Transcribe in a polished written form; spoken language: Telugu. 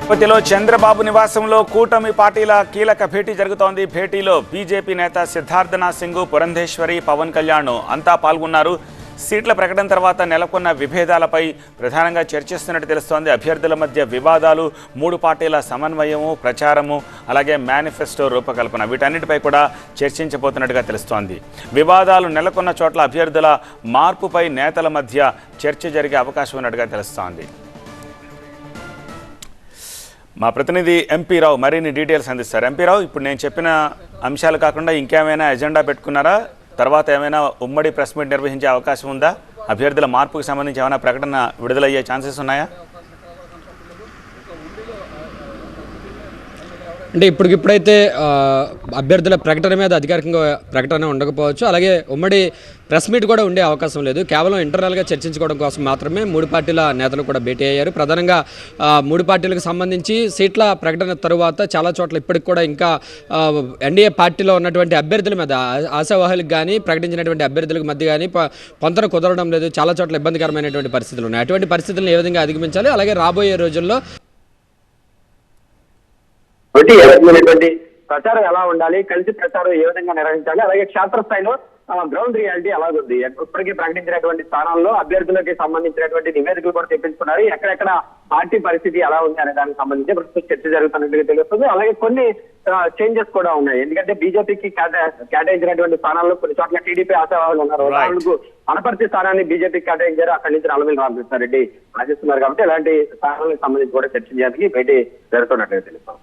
తిరుపతిలో చంద్రబాబు నివాసంలో కూటమి పార్టీల కీలక భేటీ జరుగుతోంది. భేటీలో బీజేపీ నేత సిద్ధార్థనాథ్ సింగ్, పురంధేశ్వరి, పవన్ కళ్యాణ్ అంతా పాల్గొన్నారు. సీట్ల ప్రకటన తర్వాత నెలకొన్న విభేదాలపై ప్రధానంగా చర్చిస్తున్నట్టు తెలుస్తోంది. అభ్యర్థుల మధ్య వివాదాలు, మూడు పార్టీల సమన్వయము, ప్రచారము, అలాగే మేనిఫెస్టో రూపకల్పన వీటన్నిటిపై కూడా చర్చించబోతున్నట్టుగా తెలుస్తోంది. వివాదాలు నెలకొన్న చోట్ల అభ్యర్థుల మార్పుపై నేతల మధ్య చర్చ జరిగే అవకాశం ఉన్నట్టుగా తెలుస్తోంది. మా ప్రతినిధి ఎంపీ రావు మరిన్ని డీటెయిల్స్ అందిస్తారు. ఎంపీ రావు, ఇప్పుడు నేను చెప్పిన అంశాలు కాకుండా ఇంకేమైనా ఎజెండా పెట్టుకున్నారా? తర్వాత ఏమైనా ఉమ్మడి ప్రెస్ మీట్ నిర్వహించే అవకాశం ఉందా? అభ్యర్థుల మార్పుకు సంబంధించి ఏమైనా ప్రకటన విడుదలయ్యే ఛాన్సెస్ ఉన్నాయా? అంటే ఇప్పటికిప్పుడైతే అభ్యర్థుల ప్రకటన మీద అధికారికంగా ప్రకటన ఉండకపోవచ్చు. అలాగే ఉమ్మడి ప్రెస్ మీట్ కూడా ఉండే అవకాశం లేదు. కేవలం ఇంటర్నల్గా చర్చించుకోవడం కోసం మాత్రమే మూడు పార్టీల నేతలు కూడా భేటీ అయ్యారు. ప్రధానంగా మూడు పార్టీలకు సంబంధించి సీట్ల ప్రకటన తరువాత చాలా చోట్ల ఇప్పటికి కూడా ఇంకా ఎన్డీఏ పార్టీలో ఉన్నటువంటి అభ్యర్థుల మీద, ఆశావాహులకు కానీ ప్రకటించినటువంటి అభ్యర్థులకు మధ్య కానీ పొంతన కుదరడం లేదు. చాలా చోట్ల ఇబ్బందికరమైనటువంటి పరిస్థితులు ఉన్నాయి. అటువంటి పరిస్థితులను ఏ విధంగా అధిగమించాలి, అలాగే రాబోయే రోజుల్లో ఏ రకమైనటువంటి ప్రచారం ఎలా ఉండాలి, కలిసి ప్రచారం ఏ విధంగా నిర్వహించాలి, అలాగే క్షేత్రస్థాయిలో గ్రౌండ్ రియాలిటీ ఎలాగుంది, ఇప్పటికీ ప్రకటించినటువంటి స్థానాల్లో అభ్యర్థులకి సంబంధించినటువంటి నివేదికలు కూడా తెప్పించుకున్నారు. ఎక్కడెక్కడ పార్టీ పరిస్థితి ఎలా ఉంది అనే దానికి సంబంధించి ప్రస్తుతం చర్చ జరుగుతున్నట్టుగా తెలుస్తుంది. అలాగే కొన్ని చేంజెస్ కూడా ఉన్నాయి. ఎందుకంటే బీజేపీకి కేటాయించినటువంటి స్థానాల్లో కొన్ని చోట్ల టీడీపీ ఆశావాహులు ఉన్నారు. వాళ్ళకు అనపర్తి స్థానాన్ని బీజేపీకి కేటాయించారు. అక్కడి నుంచి నల్లమిల్లి రామకృష్ణారెడ్డి ఆశిస్తున్నారు. కాబట్టి ఇలాంటి స్థానాలకు సంబంధించి కూడా చర్చ చేయడానికి బయట జరుగుతున్నట్టుగా తెలుస్తుంది.